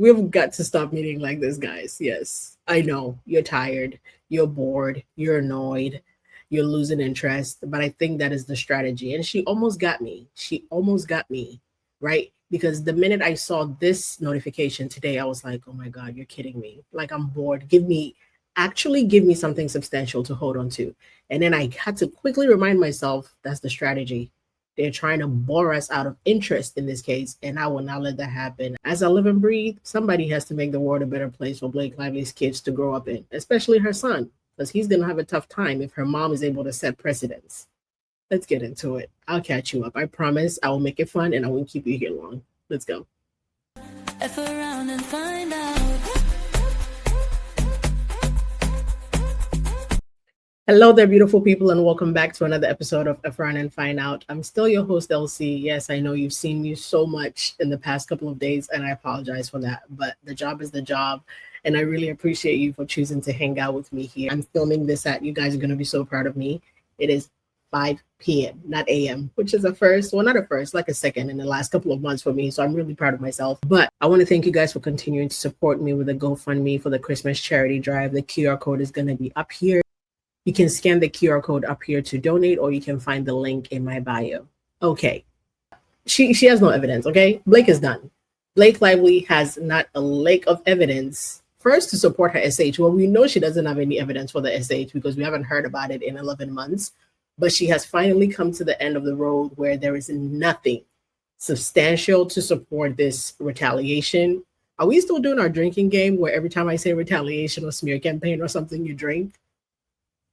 We've got to stop meeting like this, guys. Yes, I know you're tired, you're bored, you're annoyed, you're losing interest, but I think that is the strategy. And she almost got me. She almost got me, right? Because the minute I saw this notification today, I was like, oh my God, you're kidding me. Like, I'm bored. Actually give me something substantial to hold on to. And then I had to quickly remind myself that's the strategy. They're trying to bore us out of interest in this case, and I will not let that happen. As I live and breathe, somebody has to make the world a better place for Blake Lively's kids to grow up in, especially her son, because he's going to have a tough time if her mom is able to set precedents. Let's get into it. I'll catch you up. I promise I will make it fun and I won't keep you here long. Let's go. F around and find out. Hello there, beautiful people, and welcome back to another episode of F Run and Find Out. I'm still your host, LC. Yes, I know you've seen me so much in the past couple of days, and I apologize for that, but the job is the job, and I really appreciate you for choosing to hang out with me here. I'm filming this at, you guys are going to be so proud of me. It is 5 p.m., not a.m., which is a first, well, not a first, like a second in the last couple of months for me, so I'm really proud of myself. But I want to thank you guys for continuing to support me with a GoFundMe for the Christmas charity drive. The QR code is going to be up here. You can scan the QR code up here to donate, or you can find the link in my bio. Okay. She has no evidence, okay? Blake is done. Blake Lively has not a lick of evidence, first, to support her SH. Well, we know she doesn't have any evidence for the SH because we haven't heard about it in 11 months. But she has finally come to the end of the road where there is nothing substantial to support this retaliation. Are we still doing our drinking game where every time I say retaliation or smear campaign or something, you drink?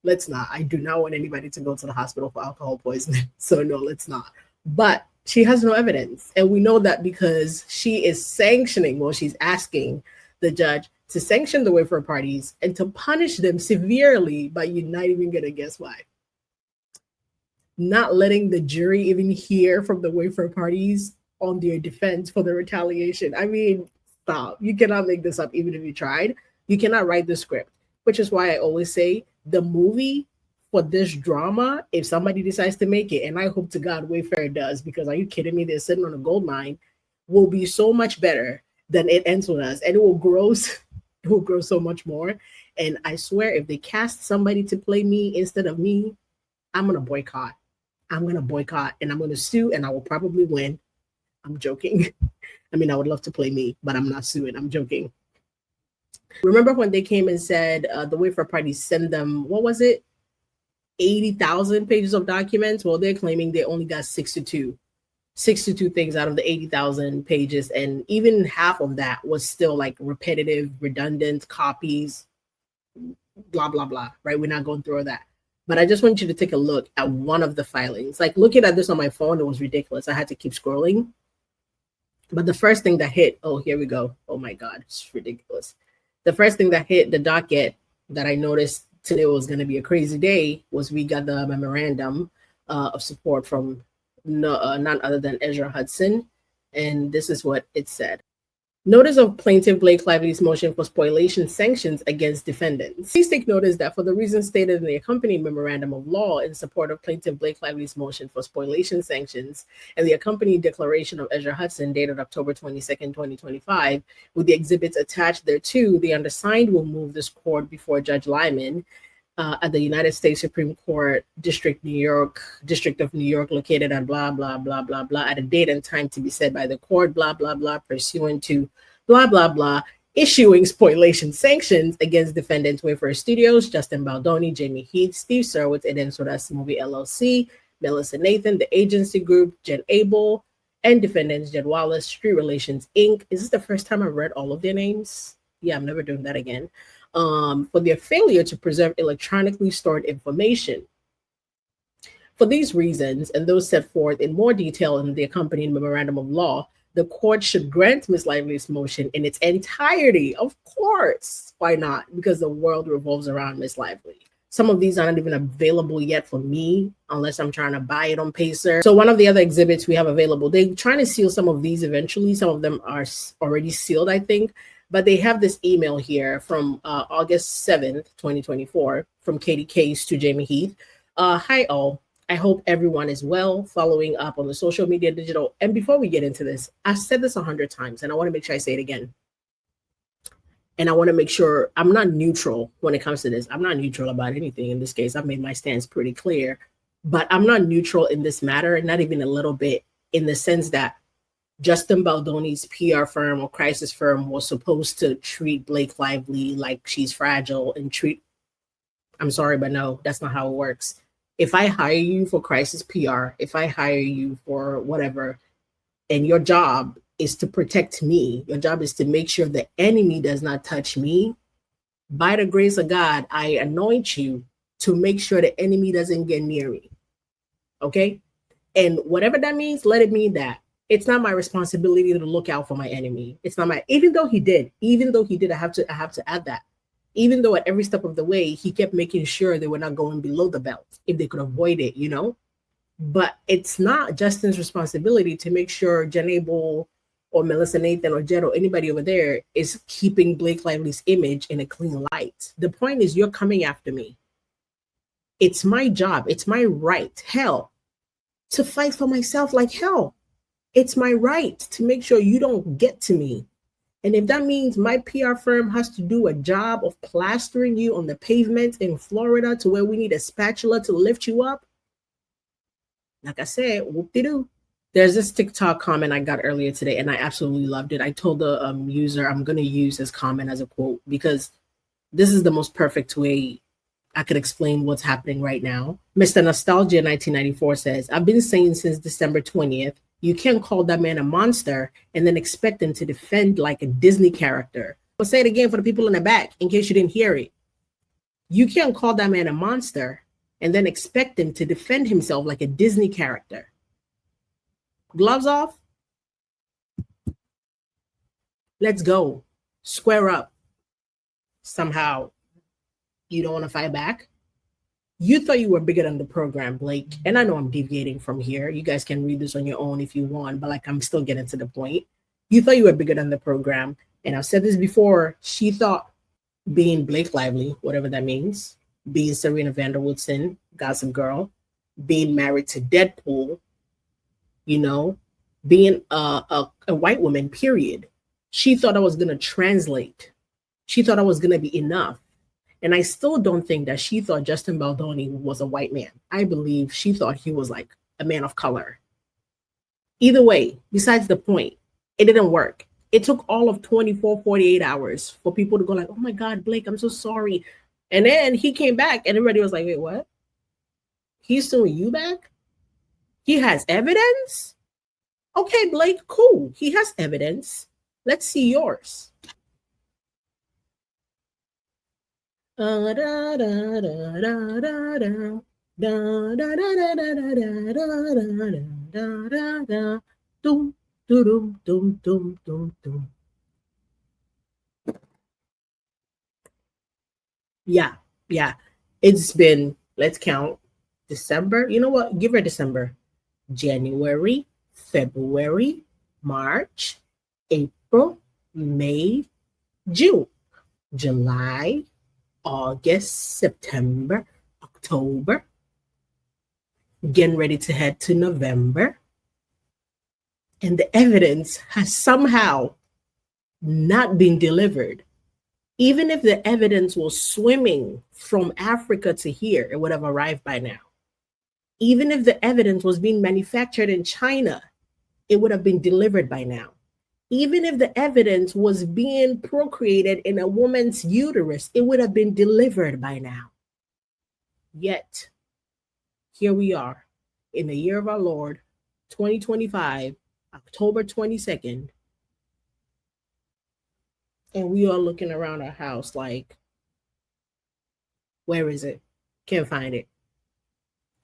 Let's not. I do not want anybody to go to the hospital for alcohol poisoning. So no, let's not. But she has no evidence. And we know that because she is sanctioning, well, she's asking the judge to sanction the Wayfair parties and to punish them severely, but you're not even going to guess why. Not letting the jury even hear from the Wayfair parties on their defense for the retaliation. I mean, stop. You cannot make this up even if you tried. You cannot write the script, which is why I always say the movie for this drama, if somebody decides to make it, and I hope to God Wayfair does, because are you kidding me? They're sitting on a gold mine, will be so much better than It Ends With Us. And it will grow so much more. And I swear, if they cast somebody to play me instead of me, I'm going to boycott. I'm going to boycott and I'm going to sue and I will probably win. I'm joking. I mean, I would love to play me, but I'm not suing. I'm joking. Remember when they came and said the Wayfair party sent them, what was it? 80,000 pages of documents? Well, they're claiming they only got 62 things out of the 80,000 pages. And even half of that was still like repetitive, redundant copies, blah, blah, blah, right? We're not going through all that. But I just want you to take a look at one of the filings. Like looking at this on my phone, it was ridiculous. I had to keep scrolling. But the first thing that hit, oh, here we go. Oh my God, it's ridiculous. The first thing that hit the docket that I noticed today was going to be a crazy day was we got the memorandum of support from none other than Ezra Hudson. And this is what it said. Notice of plaintiff Blake Lively's motion for spoliation sanctions against defendants. Please take notice that for the reasons stated in the accompanying memorandum of law in support of plaintiff Blake Lively's motion for spoliation sanctions and the accompanying declaration of Ezra Hudson dated October 22nd, 2025, with the exhibits attached thereto, the undersigned will move this court before Judge Lyman at the United States Supreme Court, District of New York, located at blah, blah, blah, blah, blah, at a date and time to be set by the court, blah, blah, blah, pursuant to blah, blah, blah, issuing spoliation sanctions against defendants Wayfair Studios, Justin Baldoni, Jamie Heath, Steve Serwitz, It Ends With Us Movie LLC, Melissa Nathan, The Agency Group, Jen Abel, and defendants Jed Wallace, Street Relations, Inc. Is this the first time I've read all of their names? Yeah, I'm never doing that again. For their failure to preserve electronically stored information. For these reasons, and those set forth in more detail in the accompanying memorandum of law, the court should grant Ms. Lively's motion in its entirety. Of course. Why not? Because the world revolves around Ms. Lively. Some of these aren't even available yet for me, unless I'm trying to buy it on Pacer. So one of the other exhibits we have available, they're trying to seal some of these eventually. Some of them are already sealed, I think. But they have this email here from August 7th, 2024, from Katie Case to Jamie Heath. Hi, all. I hope everyone is well, following up on the social media digital. And before we get into this, I've said this 100 times, and I want to make sure I say it again. And I want to make sure I'm not neutral when it comes to this. I'm not neutral about anything in this case. I've made my stance pretty clear, but I'm not neutral in this matter, not even a little bit, in the sense that Justin Baldoni's PR firm or crisis firm was supposed to treat Blake Lively like she's fragile and treat, I'm sorry, but no, that's not how it works. If I hire you for crisis PR, if I hire you for whatever, and your job is to protect me, your job is to make sure the enemy does not touch me, by the grace of God, I anoint you to make sure the enemy doesn't get near me. Okay? And whatever that means, let it mean that. It's not my responsibility to look out for my enemy. It's not my, even though he did, I have to add that. Even though at every step of the way, he kept making sure they were not going below the belt if they could avoid it, you know? But it's not Justin's responsibility to make sure Jen Abel or Melissa Nathan or Jed or anybody over there is keeping Blake Lively's image in a clean light. The point is, you're coming after me. It's my job. It's my right, hell, to fight for myself like hell. It's my right to make sure you don't get to me. And if that means my PR firm has to do a job of plastering you on the pavement in Florida to where we need a spatula to lift you up, like I said, whoop-de-doo. There's this TikTok comment I got earlier today, and I absolutely loved it. I told the user I'm going to use his comment as a quote because this is the most perfect way I could explain what's happening right now. Mr. Nostalgia 1994 says, I've been saying since December 20th, you can't call that man a monster and then expect him to defend like a Disney character. I'll say it again for the people in the back in case you didn't hear it. You can't call that man a monster and then expect him to defend himself like a Disney character. Gloves off. Let's go. Square up. Somehow you don't want to fight back. You thought you were bigger than the program, Blake. And I know I'm deviating from here. You guys can read this on your own if you want, but like I'm still getting to the point. You thought you were bigger than the program. And I've said this before. She thought being Blake Lively, whatever that means, being Serena Vanderwoodson, Gossip Girl, being married to Deadpool, you know, being a white woman, period. She thought I was going to translate. She thought I was going to be enough. And I still don't think that she thought Justin Baldoni was a white man. I believe she thought he was like a man of color. Either way, besides the point, it didn't work. It took all of 24, 48 hours for people to go like, oh my God, Blake, I'm so sorry. And then he came back and everybody was like, wait, what? He's suing you back? He has evidence? Okay, Blake, cool. He has evidence. Let's see yours. Yeah. It's been, let's count, December. You know what? Give her December. January, February, March, April, May, June, July, August, September, October, getting ready to head to November. And the evidence has somehow not been delivered. Even if the evidence was swimming from Africa to here, it would have arrived by now. Even if the evidence was being manufactured in China, it would have been delivered by now. Even if the evidence was being procreated in a woman's uterus, it would have been delivered by now. Yet, here we are in the year of our Lord, 2025, October 22nd, and we are looking around our house like, where is it? Can't find it.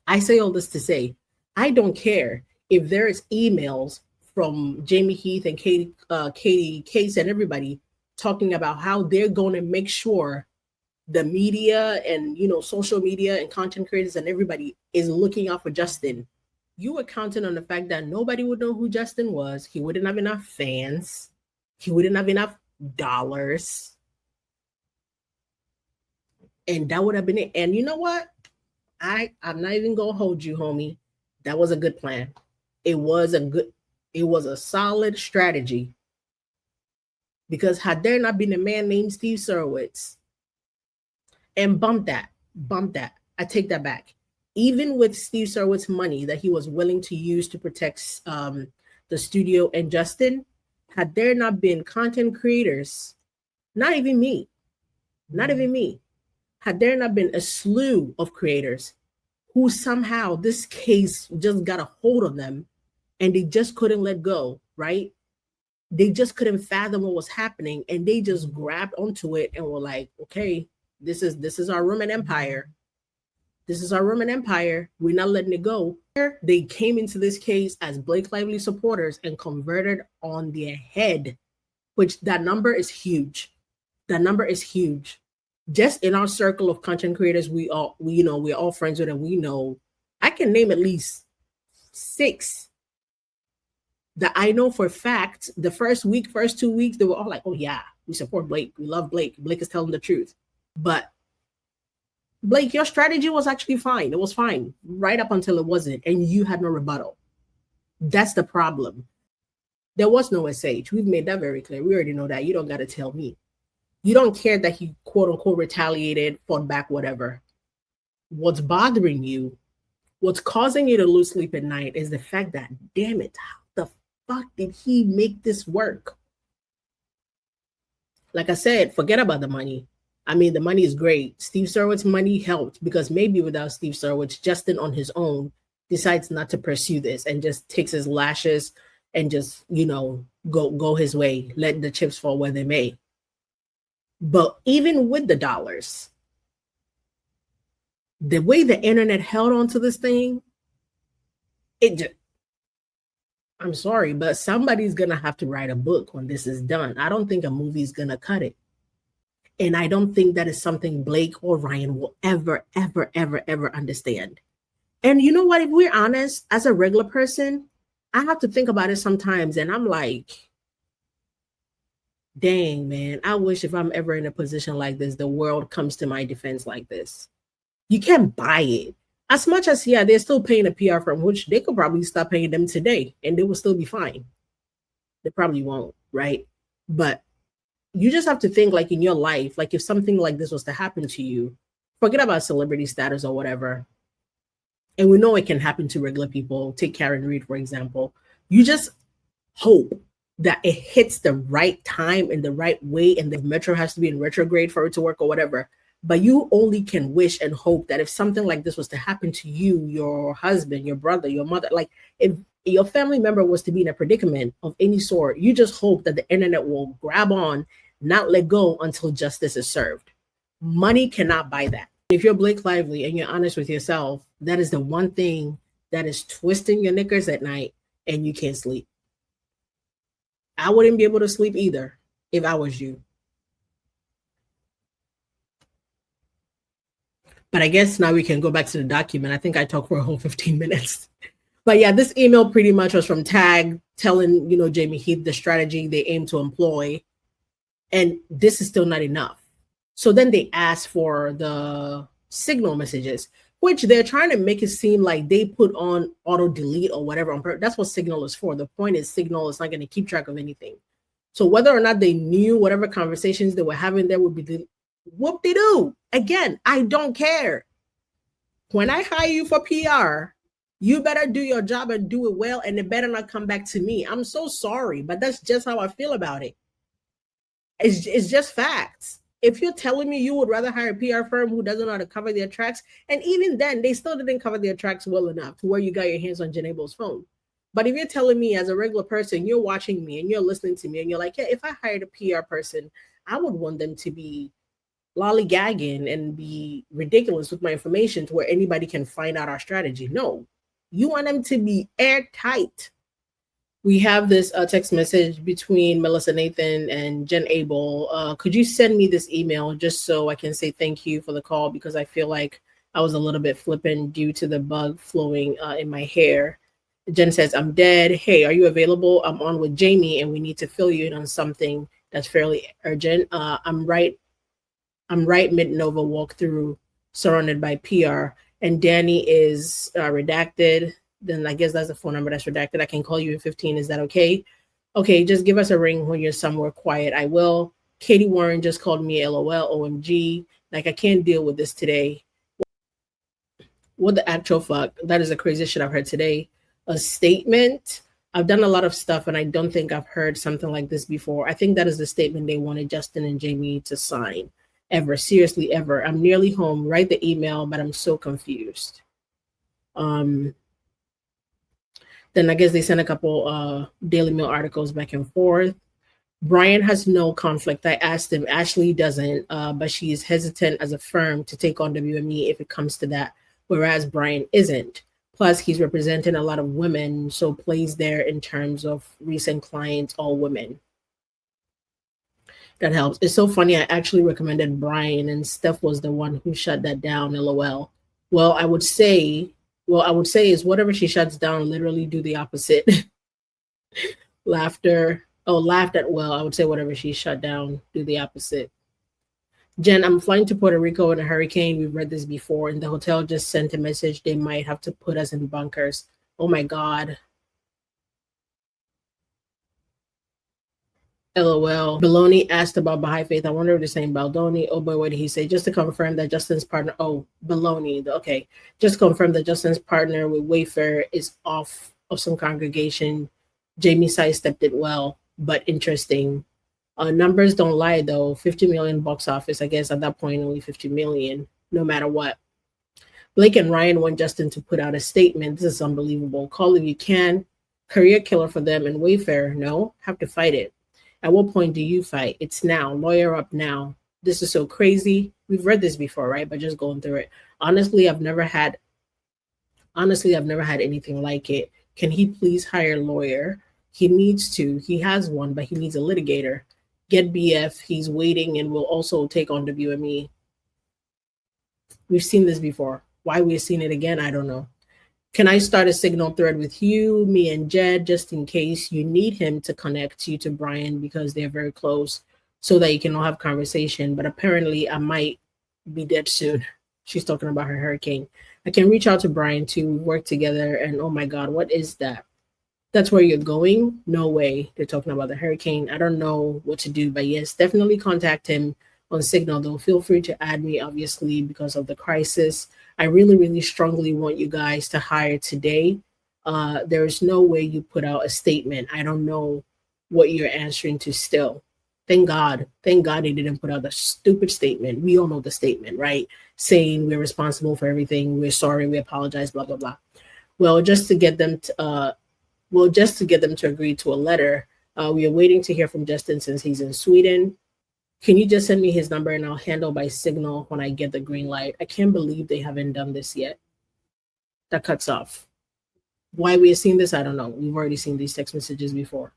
I say all this to say, I don't care if there's emails from Jamie Heath and Katie Case and everybody talking about how they're going to make sure the media and, you know, social media and content creators and everybody is looking out for Justin. You were counting on the fact that nobody would know who Justin was. He wouldn't have enough fans. He wouldn't have enough dollars. And that would have been it. And you know what? I'm not even going to hold you, homie. That was a good plan. It was a solid strategy. Because had there not been a man named Steve Surowitz, and bump that, I take that back. Even with Steve Surowitz money that he was willing to use to protect the studio and Justin, had there not been content creators, not even me, not even me, had there not been a slew of creators who somehow this case just got a hold of them and they just couldn't let go, right? They just couldn't fathom what was happening and they just grabbed onto it and were like, okay, this is our Roman Empire. This is our Roman Empire. We're not letting it go. They came into this case as Blake Lively supporters and converted on their head, which that number is huge. That number is huge. Just in our circle of content creators, we're all friends with, and we know, I can name at least 6 that I know for a fact. The first 2 weeks, they were all like, oh yeah, we support Blake. We love Blake. Blake is telling the truth. But Blake, your strategy was actually fine. It was fine right up until it wasn't, and you had no rebuttal. That's the problem. There was no SH. We've made that very clear. We already know that. You don't got to tell me. You don't care that he quote unquote retaliated, fought back, whatever. What's bothering you, what's causing you to lose sleep at night is the fact that, damn it, how the fuck did he make this work? Like I said, forget about the money. I mean, the money is great. Steve Surowitz money helped because maybe without Steve Surowitz, Justin on his own decides not to pursue this and just takes his lashes and just, go his way, let the chips fall where they may. But even with the dollars, the way the internet held on to this thing, I'm sorry, but somebody's going to have to write a book when this is done. I don't think a movie is going to cut it. And I don't think that is something Blake or Ryan will ever, ever, ever, ever understand. And you know what? If we're honest, as a regular person, I have to think about it sometimes. And I'm like, dang, man, I wish if I'm ever in a position like this, the world comes to my defense like this. You can't buy it. As much as, yeah, they're still paying a PR firm, which they could probably stop paying them today and they will still be fine. They probably won't, right? But you just have to think, like, in your life, like if something like this was to happen to you, forget about celebrity status or whatever. And we know it can happen to regular people. Take Karen Reed, for example. You just hope that it hits the right time in the right way, and the metro has to be in retrograde for it to work or whatever. But you only can wish and hope that if something like this was to happen to you, your husband, your brother, your mother, like if your family member was to be in a predicament of any sort, you just hope that the internet will grab on, not let go until justice is served. Money cannot buy that. If you're Blake Lively and you're honest with yourself, that is the one thing that is twisting your knickers at night and you can't sleep. I wouldn't be able to sleep either if I was you. But I guess now we can go back to the document. I think I talked for a whole 15 minutes. But yeah, this email pretty much was from Tag telling, Jamie Heath the strategy they aim to employ. And this is still not enough. So then they asked for the Signal messages, which they're trying to make it seem like they put on auto delete or whatever on purpose. That's what Signal is for. The point is Signal is not going to keep track of anything. So whether or not they knew whatever conversations they were having there would be whoop-de-doo. Again, I don't care. When I hire you for PR, you better do your job and do it well, and it better not come back to me. I'm so sorry, but that's just how I feel about it. It's just facts. If you're telling me you would rather hire a PR firm who doesn't know how to cover their tracks, and even then, they still didn't cover their tracks well enough to where you got your hands on Jen Abel's phone. But if you're telling me as a regular person, you're watching me and you're listening to me and you're like, yeah, if I hired a PR person, I would want them to be lollygagging and be ridiculous with my information to where anybody can find out our strategy. No, you want them to be airtight. We have this text message between Melissa Nathan and Jen Abel. Could you send me this email just so I can say thank you for the call, because I feel like I was a little bit flippant due to the bug flowing in my hair. Jen says, I'm dead. Hey, are you available? I'm on with Jamie and we need to fill you in on something that's fairly urgent. I'm right mid-Nova walkthrough surrounded by PR, and Danny is redacted. Then I guess that's the phone number that's redacted. I can call you in 15. Is that okay? Okay, just give us a ring when you're somewhere quiet. I will. Katie Warren just called me LOL, OMG. Like, I can't deal with this today. What the actual fuck? That is the craziest shit I've heard today. A statement. I've done a lot of stuff and I don't think I've heard something like this before. I think that is the statement they wanted Justin and Jamie to sign. Ever. Seriously, ever. I'm nearly home. Write the email, but I'm so confused. Um, then I guess they sent a couple Daily Mail articles back and forth. Brian has no conflict. I asked him. Ashley doesn't, but she is hesitant as a firm to take on WME if it comes to that, whereas Brian isn't. Plus, he's representing a lot of women, so plays there in terms of recent clients, all women. That helps. It's so funny. I actually recommended Brian, and Steph was the one who shut that down. LOL. Well, I would say is whatever she shuts down, literally do the opposite. Laughter. Oh, laughed at well. I would say whatever she shut down, do the opposite. Jen, I'm flying to Puerto Rico in a hurricane. We've read this before, and the hotel just sent a message they might have to put us in bunkers. Oh my God. LOL. Baloney asked about Baha'i Faith. I wonder if they're saying Baldoni. Oh boy, what did he say? Just to confirm that Justin's partner. Oh, Baloney. Okay. Just confirm that Justin's partner with Wayfair is off of some congregation. Jamie sidestepped it well, but interesting. Numbers don't lie though. 50 million box office. I guess at that point, only 50 million, no matter what. Blake and Ryan want Justin to put out a statement. This is unbelievable. Call if you can. Career killer for them and Wayfair. No, have to fight it. At what point do you fight? It's now. Lawyer up now. This is so crazy. We've read this before, right? But just going through it. Honestly, I've never had anything like it. Can he please hire a lawyer? He needs to. He has one, but he needs a litigator. Get BF. He's waiting and will also take on WME. We've seen this before. Why we've seen it again, I don't know. Can I start a signal thread with you, me and Jed, just in case you need him to connect you to Brian because they're very close so that you can all have conversation. But apparently I might be dead soon. She's talking about her hurricane. I can reach out to Brian to work together and oh my God, what is that? That's where you're going? No way. They're talking about the hurricane. I don't know what to do, but yes, definitely contact him on Signal though. Feel free to add me, obviously, because of the crisis. I really, really strongly want you guys to hire today. There's no way you put out a statement. I don't know what you're answering to still. Thank God. Thank God they didn't put out the stupid statement. We all know the statement, right? Saying we're responsible for everything. We're sorry. We apologize, blah, blah, blah. Well, just to get them to agree to a letter, we are waiting to hear from Justin since he's in Sweden. Can you just send me his number and I'll handle by Signal when I get the green light? I can't believe they haven't done this yet. That cuts off. Why we are seeing this, I don't know. We've already seen these text messages before.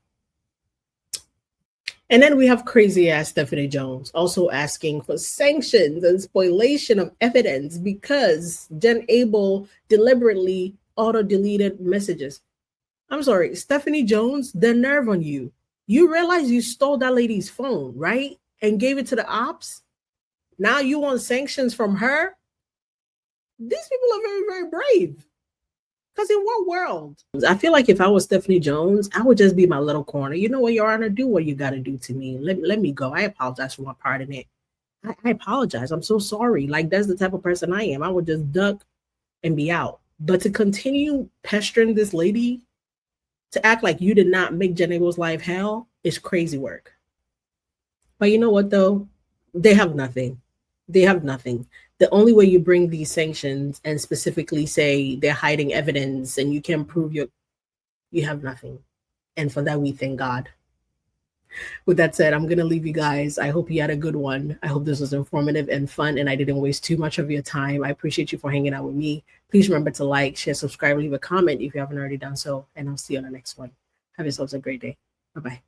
And then we have crazy ass Stephanie Jones also asking for sanctions and spoliation of evidence because Jen Abel deliberately auto-deleted messages. I'm sorry, Stephanie Jones, the nerve on you. You realize you stole that lady's phone, right? And gave it to the ops. Now you want sanctions from her? These people are very, very brave. Because in what world? I feel like if I was Stephanie Jones, I would just be my little corner. You know what, Your Honor? Do what you got to do to me. Let me go. I apologize for my part in it. I apologize. I'm so sorry. Like, that's the type of person I am. I would just duck and be out. But to continue pestering this lady, to act like you did not make Jen Abel's life hell, is crazy work. But you know what, though? They have nothing. They have nothing. The only way you bring these sanctions and specifically say they're hiding evidence and you can prove you have nothing. And for that, we thank God. With that said, I'm going to leave you guys. I hope you had a good one. I hope this was informative and fun and I didn't waste too much of your time. I appreciate you for hanging out with me. Please remember to like, share, subscribe, leave a comment if you haven't already done so. And I'll see you on the next one. Have yourselves a great day. Bye-bye.